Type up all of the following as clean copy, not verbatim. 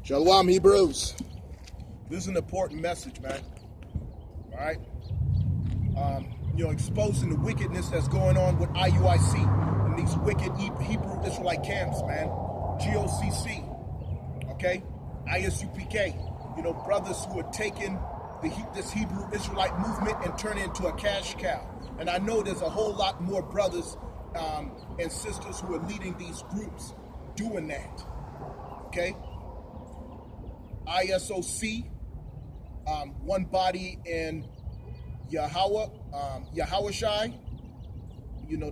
Shalom, Hebrews. This is an important message, man. All right? Exposing the wickedness that's going on with IUIC and these wicked Hebrew Israelite camps, man. GOCC, okay? ISUPK. Brothers who are taking this Hebrew Israelite movement and turning it into a cash cow. And I know there's a whole lot more brothers and sisters who are leading these groups doing that, okay? ISOC, One Body in YAHAWAH,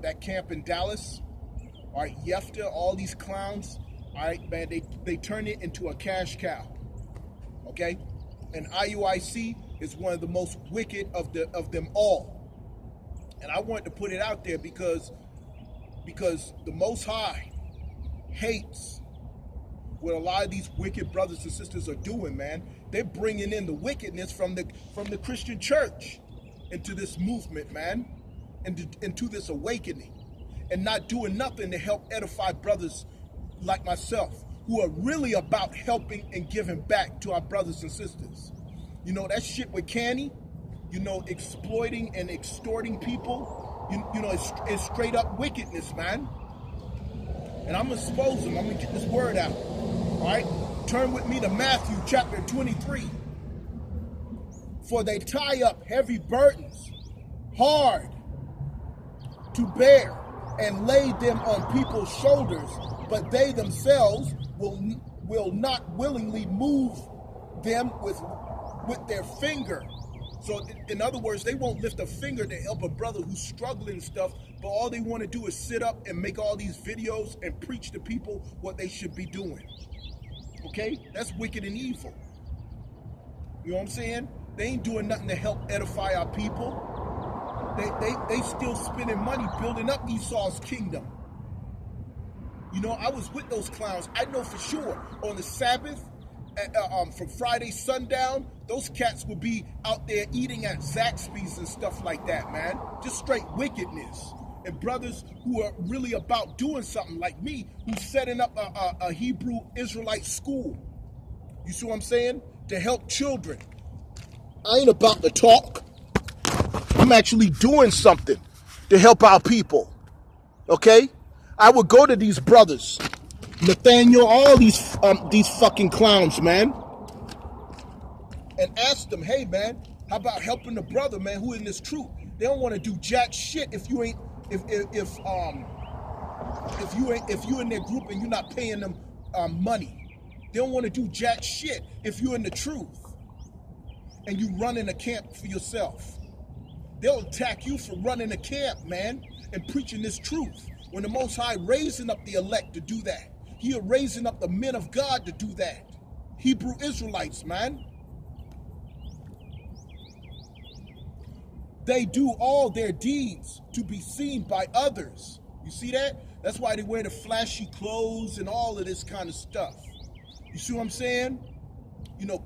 that camp in Dallas. All right, Yefta, all these clowns. All right, man, they turn it into a cash cow. Okay, and IUIC is one of the most wicked of them all. And I wanted to put it out there because the Most High hates what a lot of these wicked brothers and sisters are doing, man. They're bringing in the wickedness from the Christian church into this movement, man, into this awakening, and not doing nothing to help edify brothers like myself who are really about helping and giving back to our brothers and sisters. That shit with Kani, exploiting and extorting people, it's straight up wickedness, man. And I'm going to expose them. I'm going to get this word out. All right? Turn with me to Matthew chapter 23. For they tie up heavy burdens, hard to bear, and lay them on people's shoulders, but they themselves will not willingly move them with their finger. So in other words, they won't lift a finger to help a brother who's struggling and stuff, but all they want to do is sit up and make all these videos and preach to people what they should be doing. Okay? That's wicked and evil. You know what I'm saying? They ain't doing nothing to help edify our people. They still spending money building up Esau's kingdom. I was with those clowns. I know for sure on the Sabbath, from Friday sundown, those cats would be out there eating at Zaxby's and stuff like that, man. Just straight wickedness. And brothers who are really about doing something like me, who's setting up a Hebrew Israelite school. You see what I'm saying? To help children. I ain't about to talk. I'm actually doing something to help our people. Okay? I would go to these brothers, Nathaniel, all these fucking clowns, man, and ask them, hey, man, how about helping the brother, man, who in this truth? They don't want to do jack shit if you ain't if you in their group and you're not paying them money. They don't want to do jack shit if you're in the truth and you running a camp for yourself. They'll attack you for running a camp, man, and preaching this truth. When the Most High raising up the elect to do that. He is raising up the men of God to do that. Hebrew Israelites, man. They do all their deeds to be seen by others. You see that? That's why they wear the flashy clothes and all of this kind of stuff. You see what I'm saying?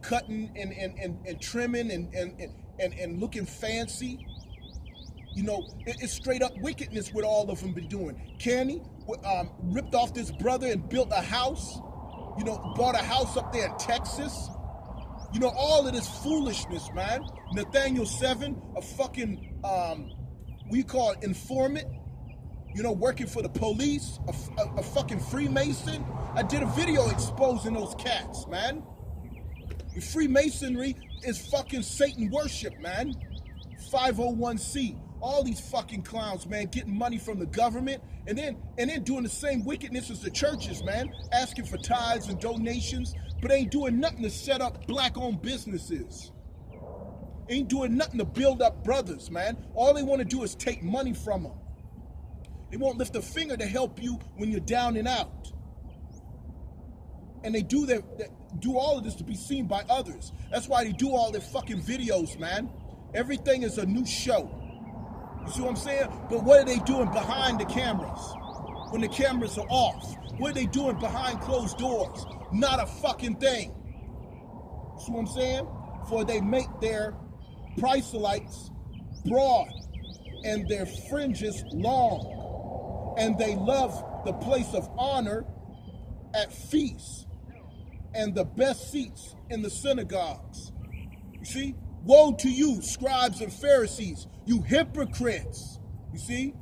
Cutting and trimming and looking fancy. It's straight up wickedness what all of them been doing. Kani ripped off this brother and built a house. Bought a house up there in Texas. All of this foolishness, man. Nathaniel 7, a fucking, we call it informant. Working for the police, a fucking Freemason. I did a video exposing those cats, man. The Freemasonry is fucking Satan worship, man. 501c. All these fucking clowns, man, getting money from the government and then doing the same wickedness as the churches, man, asking for tithes and donations, but ain't doing nothing to set up black-owned businesses. Ain't doing nothing to build up brothers, man. All they want to do is take money from them. They won't lift a finger to help you when you're down and out. And they do all of this to be seen by others. That's why they do all their fucking videos, man. Everything is a new show. You see what I'm saying? But what are they doing behind the cameras? When the cameras are off? What are they doing behind closed doors? Not a fucking thing. You see what I'm saying? For they make their proselytes broad and their fringes long. And they love the place of honor at feasts and the best seats in the synagogues. You see? Woe to you, scribes and Pharisees, you hypocrites. You see?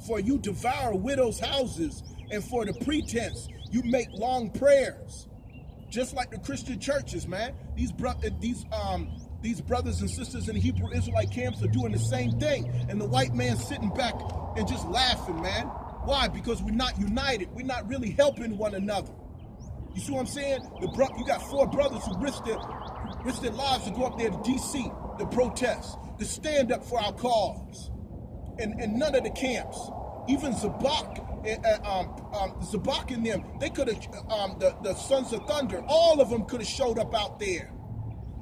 For you devour widows' houses, and for the pretense you make long prayers. Just like the Christian churches, man. These brothers and sisters in the Hebrew Israelite camps are doing the same thing. And the white man sitting back and just laughing, man. Why? Because we're not united. We're not really helping one another. You see what I'm saying? You got 4 brothers who risked their lives to go up there to D.C. to protest, to stand up for our cause. And none of the camps, even Zabak and them, they could have, the Sons of Thunder, all of them could have showed up out there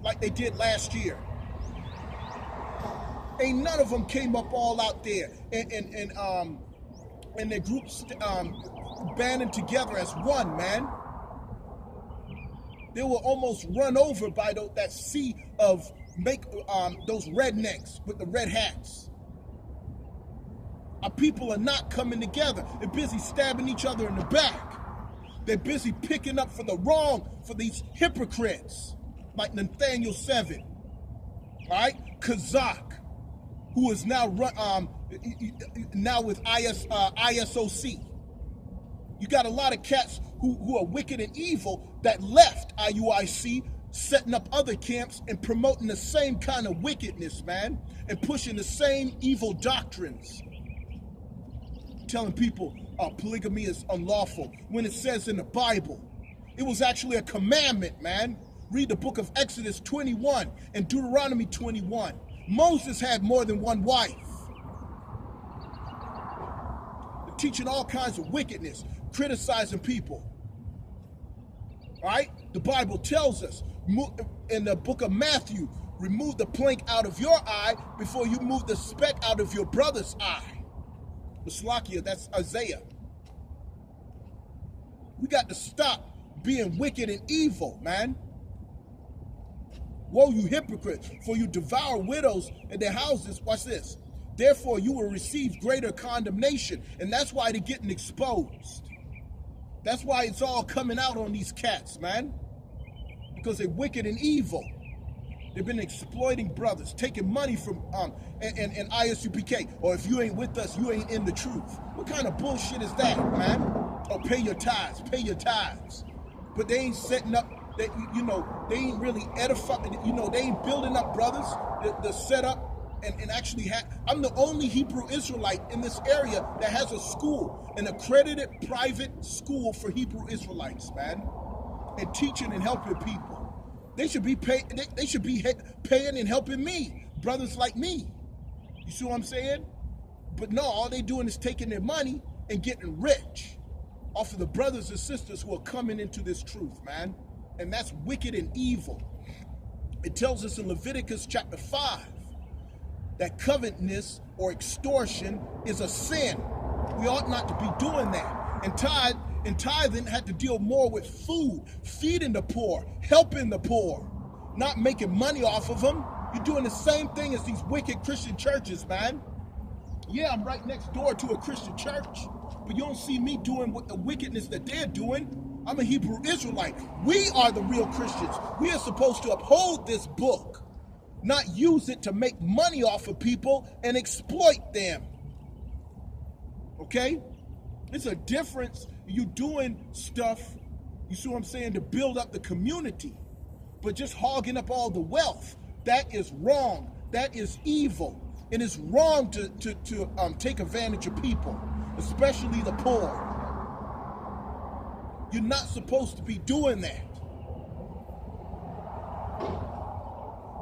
like they did last year. Ain't none of them came up all out there and their groups banding together as one, man. They were almost run over by that sea of those rednecks with the red hats. Our people are not coming together. They're busy stabbing each other in the back. They're busy picking up for the wrong for these hypocrites like Nathaniel 7, all right? Kazak, who is now with ISOC. You got a lot of cats who are wicked and evil that left IUIC, setting up other camps and promoting the same kind of wickedness, man, and pushing the same evil doctrines. Telling people polygamy is unlawful when it says in the Bible. It was actually a commandment, man. Read the book of Exodus 21 and Deuteronomy 21. Moses had more than one wife. They're teaching all kinds of wickedness, criticizing people. All right? The Bible tells us in the book of Matthew, remove the plank out of your eye before you move the speck out of your brother's eye. Maslakia, that's Isaiah. We got to stop being wicked and evil, man. Woe, you hypocrites, for you devour widows in their houses. Watch this. Therefore, you will receive greater condemnation. And that's why they're getting exposed. That's why it's all coming out on these cats, man. Because they're wicked and evil. They've been exploiting brothers, taking money from and ISUPK. Or if you ain't with us, you ain't in the truth. What kind of bullshit is that, man? Oh, pay your tithes, pay your tithes. But they ain't setting up, they ain't really edifying, they ain't building up brothers to set up and actually have. I'm the only Hebrew Israelite in this area that has a school, an accredited private school for Hebrew Israelites, man, and teaching and helping people. They should be paying and helping me, brothers like me. You see what I'm saying? But no, all they doing is taking their money and getting rich off of the brothers and sisters who are coming into this truth, man. And that's wicked and evil. It tells us in Leviticus chapter 5 that covetousness or extortion is a sin. We ought not to be doing that. And tithing had to deal more with food, feeding the poor, helping the poor, not making money off of them. You're doing the same thing as these wicked Christian churches, man. Yeah, I'm right next door to a Christian church, but you don't see me doing what the wickedness that they're doing. I'm a Hebrew Israelite. We are the real Christians. We are supposed to uphold this book, not use it to make money off of people and exploit them. Okay? There's a difference. You doing stuff, you see what I'm saying, to build up the community, but just hogging up all the wealth. That is wrong. That is evil. It is wrong to take advantage of people, especially the poor. You're not supposed to be doing that.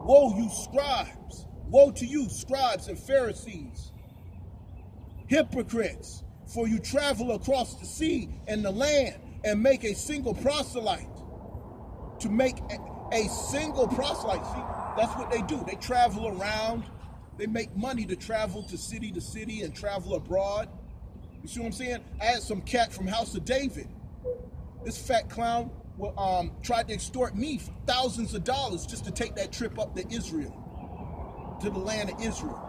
Woe, you scribes. Woe to you, scribes and Pharisees, hypocrites, for you travel across the sea and the land and make a single proselyte. To make a single proselyte. See, that's what they do. They travel around. They make money to travel to city and travel abroad. You see what I'm saying? I had some cat from House of David. This fat clown tried to extort me for thousands of dollars just to take that trip up to Israel, to the land of Israel.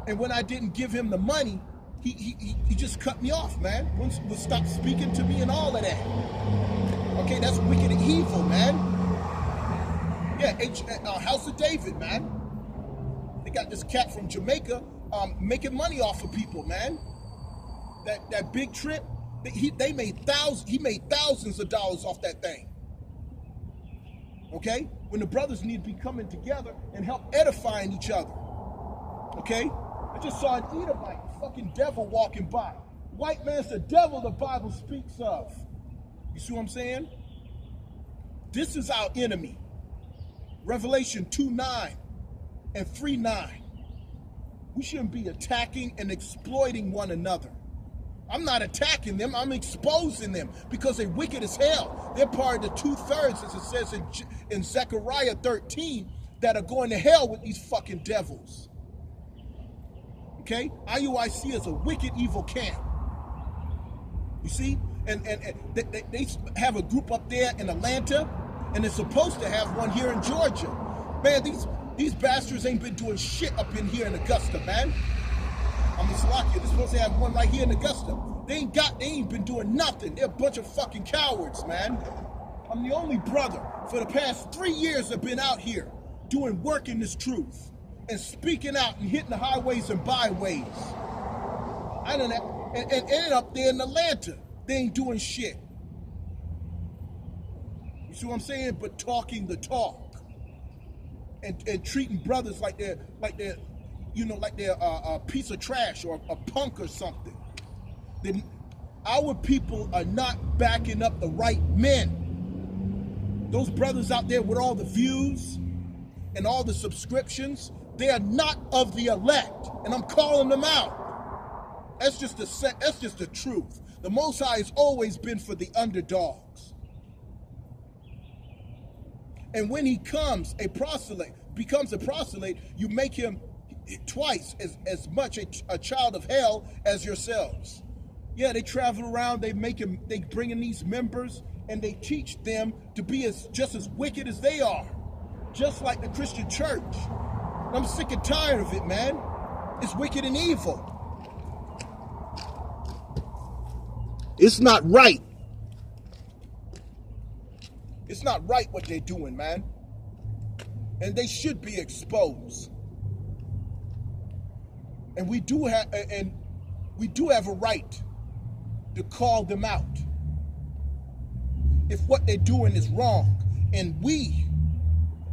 And when I didn't give him the money, he just cut me off, man. Would stop speaking to me and all of that. Okay, that's wicked and evil, man. Yeah, House of David, man. They got this cat from Jamaica making money off of people, man. That big trip, he made thousands of dollars off that thing. Okay, when the brothers need to be coming together and help edifying each other. Okay, I just saw an Edomite, fucking devil walking by. White man's the devil the Bible speaks of. You see what I'm saying? This is our enemy. Revelation 2:9 and 3:9. We shouldn't be attacking and exploiting one another. I'm not attacking them, I'm exposing them because they're wicked as hell. They're part of the 2/3, as it says in Zechariah 13, that are going to hell with these fucking devils. Okay? IUIC is a wicked, evil camp. You see? And they have a group up there in Atlanta, and they're supposed to have one here in Georgia. Man, these bastards ain't been doing shit up in here in Augusta, man. I mean, Slovakia, they're supposed to have one right here in Augusta. They ain't been doing nothing. They're a bunch of fucking cowards, man. I'm the only brother for the past 3 years have been out here doing work in this truth and speaking out and hitting the highways and byways. I don't know, and ended up there in Atlanta. They ain't doing shit. You see what I'm saying? But talking the talk and treating brothers like they're a piece of trash or a punk or something. Then our people are not backing up the right men. Those brothers out there with all the views and all the subscriptions, they are not of the elect, and I'm calling them out. That's just the truth. The Most High has always been for the underdogs. And when he becomes a proselyte, you make him twice as much a child of hell as yourselves. Yeah, they travel around, they bring in these members, and they teach them to be just as wicked as they are, just like the Christian church. And I'm sick and tired of it, man. It's wicked and evil. It's not right. It's not right what they're doing, man. And they should be exposed. And we do have a right to call them out if what they're doing is wrong, and we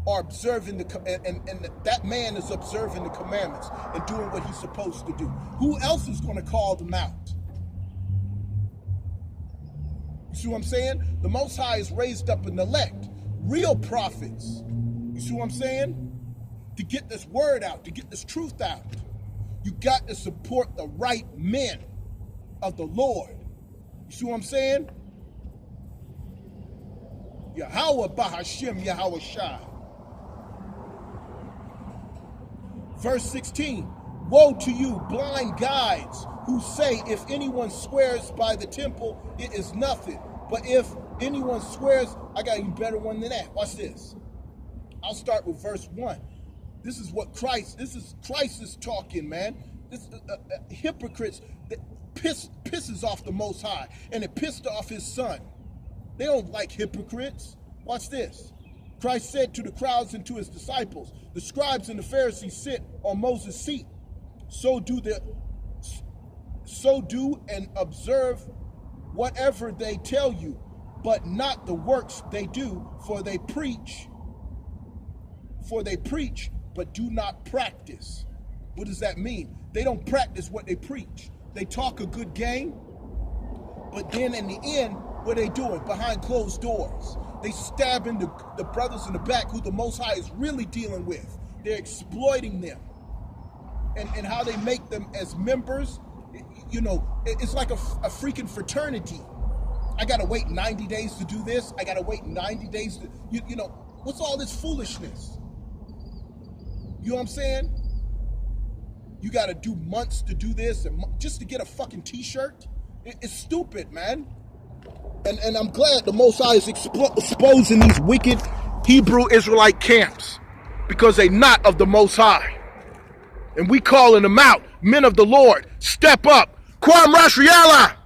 are observing and that man is observing the commandments and doing what he's supposed to do. Who else is going to call them out? You see what I'm saying? The Most High has raised up an elect, real prophets. You see what I'm saying? To get this word out, to get this truth out. You got to support the right men of the Lord. You see what I'm saying? YAHAWAH BAHASHAM YAHAWASHI. Verse 16. Woe to you, blind guides, who say, if anyone swears by the temple, it is nothing. But if anyone swears, I got a better one than that. Watch this. I'll start with verse 1. This is Christ is talking, man. This hypocrites that pisses off the Most High, and it pissed off his son. They don't like hypocrites. Watch this. Christ said to the crowds and to his disciples, the scribes and the Pharisees sit on Moses' seat. So do and observe whatever they tell you, but not the works they do, for they preach, but do not practice. What does that mean? They don't practice what they preach. They talk a good game, but then in the end, what are they doing? Behind closed doors. They stabbing the brothers in the back who the Most High is really dealing with. They're exploiting them. And how they make them as members, you know, it's like a freaking fraternity. I gotta wait 90 days to do this. I gotta wait 90 days to, you know, what's all this foolishness? You know what I'm saying? You gotta do months to do this and just to get a fucking t-shirt. It's stupid, man. And I'm glad the Most High is exposing these wicked Hebrew Israelite camps, because they're not of the Most High. And we calling them out. Men of the Lord, step up. QAM YASHARALA.